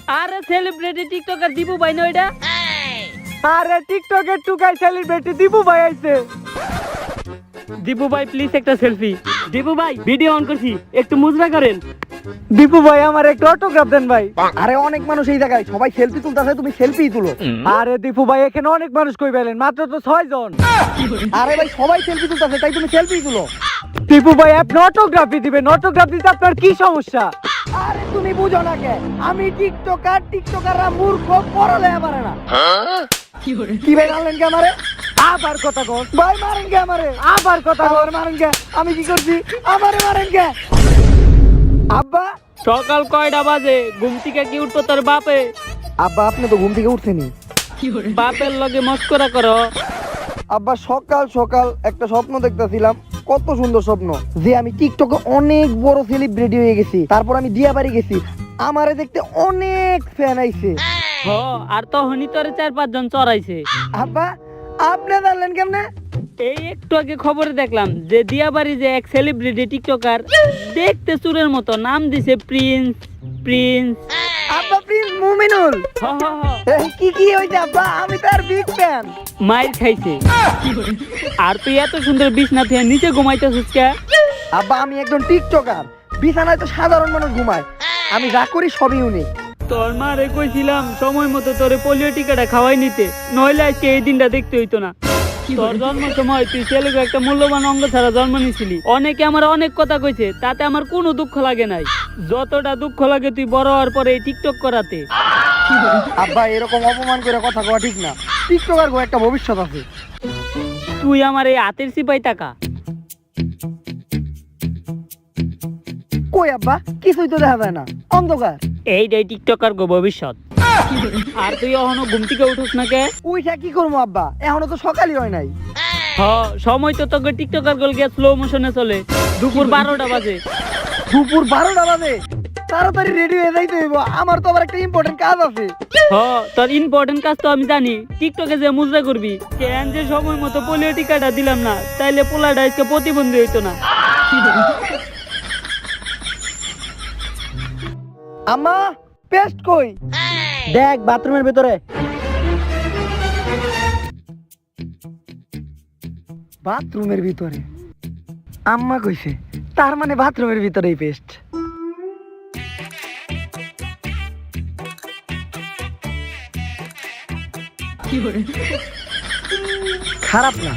আরে celebrity TikToker Dibu ভাই না ওইটা? আরে টিকটকের টুকাই সেলিব্রিটি দিবু ভাই আইছে। দিবু ভাই প্লিজ একটা সেলফি। দিবু ভাই ভিডিও অন করছি, একটু মুজরা করেন। দিবু ভাই আমার একটা অটোগ্রাফ দেন ভাই। আরে অনেক মানুষ এই জায়গায় সবাই সেলফি তুলতাছে, তুমি সেলফি তুলো। আরে দিবু ভাই এখানে অনেক মানুষ কই পেলেন, মাত্র তো 6 জন। আরে ভাই সবাই সেলফি তুলতাছে তাই তুমি সেলফি তুলো। দিবু ভাই আপনি অটোগ্রাফি দিবেন, অটোগ্রাফ দিতে আপনার কি সমস্যা? আরে তুমি বুঝো না কে, আমি টিকটকাররা মূর্খ পড়ালেখা পারে না। কি ভাই মারলেন কে আমারে? আবার কথা কর ভাই, মারেন কে আমারে? আবার কথা কর, মারেন কে? আমি কি করছি? আমারে মারেন কে? আব্বা সকাল কয়টা বাজে? ঘুম থেকে কি উঠতো তোর বাপে? আব্বা আপনি তো ঘুম থেকে উঠছেনি। বাপের লগে মস্করা করো। আব্বা সকাল সকাল একটা স্বপ্ন দেখতেছিলাম, কত সুন্দর স্বপ্ন যে আমি টিকটকে অনেক বড় সেলিব্রিটি হয়ে গেছি, তারপর আমি দিয়াবাড়ি গেছি, আমারে দেখতে অনেক ফ্যান আইছে। হ, আর তখনই তোরে 4-5 জন চড়াইছে। আব্বা আপনি জানলেন কেমনে? এই একটু আগে খবরে দেখলাম যে দিয়াবাড়ি যে এক সেলিব্রিটি টিকটকার দেখতে চুরের মতো, নাম দিছে প্রিন্স। প্রিন্স আব্বা প্রিন্স মুমিনুল। হ হ হ, এই কি হইছে আব্বা? আমি তার বিগ ফ্যান। মাইর খাইছে। আর তুই এত সুন্দর বিছনা থেকে নিচে ঘুমাইতেছিস কে? আব্বা আমি একজন টিকটকার, বিছানায় তো সাধারণ মানুষ ঘুমায়, আমি যা করি সবই ইউনিক। তোর মারে কইছিলাম সময় মতো তোরে পোলিও টিকাটা খাওয়াই নিতে, নইলে আজকে এই দিনটা দেখতে হইতো না। তোর জন্ম সময় তুই ছেলেকে একটা মূল্যবান অঙ্গ ছাড়া জন্ম নিছিলি। অনেকে আমার অনেক কথা কইছে, তাতে আমার কোনো দুঃখ লাগে নাই। যতটা দুঃখ লাগে তুই বড় হওয়ার পরে এই টিকটক করাতে। আব্বা এরকম অপমান করে কথা কওয়া ঠিক না, টিকটকার গো একটা ভবিষ্যৎ আছে। তুই আমার এই হাতের সিপাই টাকা। কই আব্বা কিছুই তো দেখা যায় না, অন্ধকার। এইটাই টিকটকার গো ভবিষ্যৎ। আর তুই এখনো ঘুম থেকে উঠোস না কে? উইটা কি করবো আব্বা, এখনো তো সকালই হয় নাই। হ, সময় তো তোকে টিকটকার গল গিয়ে স্লো মোশনে চলে। দুপুর 12টা বাজে। দুপুর 12টা বাজে? তাড়াতাড়ি রেডি হয়ে যাইতে হইব, আমার তো আবার একটা ইম্পর্টেন্ট কাজ আছে। হ, তোর ইম্পর্টেন্ট কাজ তো আমি জানি। টিকটকে যে মুজরা করবি, কেন যে সময় মতো পোলিও টিকাটা দিলাম না, তাইলে পোলাটা আজকে প্রতিবন্ধী হইতো না। আম্মা পেস্ট কই? দেখ বাথরুমের ভিতরে। বাথরুমের ভিতরে আম্মা কইছে, তার মানে বাথরুমের ভিতরেই পেস্ট। খারাপ না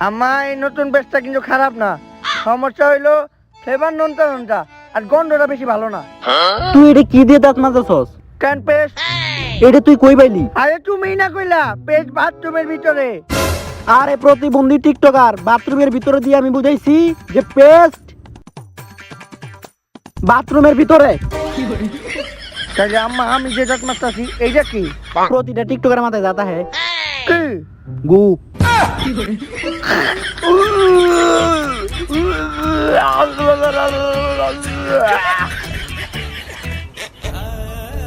আম্মা, এই নতুন পেস্টটা কিন্তু খারাপ না। সমস্যা হইলো ফ্লেভার নোনতা নোনতা আর গন্ধটা বেশি ভালো না। তুই এটা কি দিয়ে দাঁত মাজছস? কেন পেস্ট? এটা তুই কই পাইলি? আরে তুমি না কইলা পেস্ট বাথরুমের ভিতরে। আরে প্রতিবন্ধী টিকটকার, বাথরুমের ভিতরে দিয়ে আমি বুঝাইছি যে পেস্ট বাথরুমের ভিতরে। তাহলে আম্মা আমি যে দাঁত মাজতাছি এইটা কি? প্রতিটা টিকটকের মাথায় যাতা হ্যাঁ কি? গু।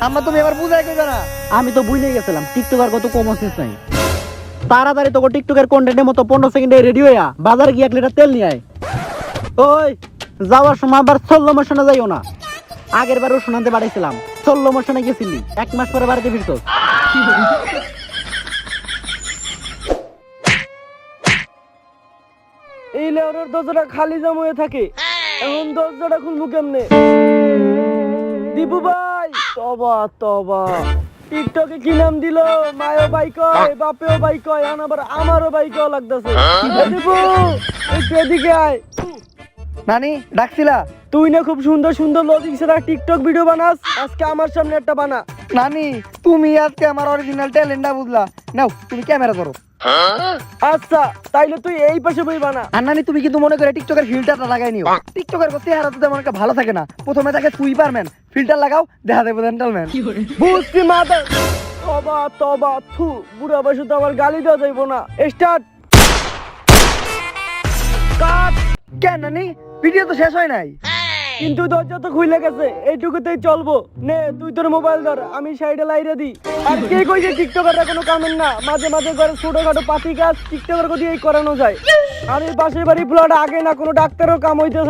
আম্মা তুমি এবার বুঝাই কইবা না। আমি তো বুঝে গেছিলাম টিকটকার কত কম সেন্স নাই। তাড়াতাড়ি তোকে টিকটকের কন্টেন্টের মতো 15 সেকেন্ডে রেডি হইয়া বাজারে গিয়ে 1 লিটার তেল নিয়ে আয়। ওই যাওয়ার সময় আবার সোল্লো মোশনে যাইও না। আগের বারও শোনাতে পাঠাইছিলাম, সোল্লো মোশনে গেছিলি, 1 মাস পরে বাড়িতে ফিরতোস। এই লেওরের দরজাটা খালি জাম হয়ে থাকে, এখন দরজাটা খুলবো কেমনে? দীপু ভাই তবা তবা, টিকটকে কি নাম দিল? মায়ও বাই কয়, বাপেও বাই কয়, এখন আবার আমারও বাই কয় লাগতেছে। দীপু একটু এদিকে আয়। নানি ডাকছিলা? তুই না খুব সুন্দর সুন্দর লজিক ছাড়া টিকটক ভিডিও বানাস, আজকে আমার সামনে একটা বানা। নানি তুমি আজকে আমার অরিজিনাল ট্যালেন্টটা বুঝলা, নাও তুমি ক্যামেরা ধরো। আচ্ছা তাইলে তুই এই পাশে বই বানা। আর নানি তুমি কিন্তু মনে করে টিকটকের ফিল্টারটা লাগাই নিও। টিকটকের চেহারা তো তেমন একটা ভালো থাকে না, প্রথমে তাকে সুইপারম্যান ফিল্টার লাগাও, দেখা দেবো জেন্টলম্যান। বুঝছি মাদার। তবা তবা থু, বুড়া বয়সে তো আমার গালি দেওয়া যাইবো না। স্টার্ট। কাট। কেন নানি ভিডিও তো শেষ হয় নাই? কিন্তু দরজা তো খুলে গেছে, এইটুকুতেই চলবো। নে তুই তোর মোবাইল ধর, আমি সাইডে লাইরে দি। আর কে কইছে টিকটকাররা কোনো কামেন না? মাঝে মাঝে ঘরে ছোটখাটো পাতি কাজ টিকটকার দিয়েই করানো যায়। আর এই পাশের বাড়ি ফ্ল্যাট আগে না কোনো ডাক্তারও কাম হইতেছে না।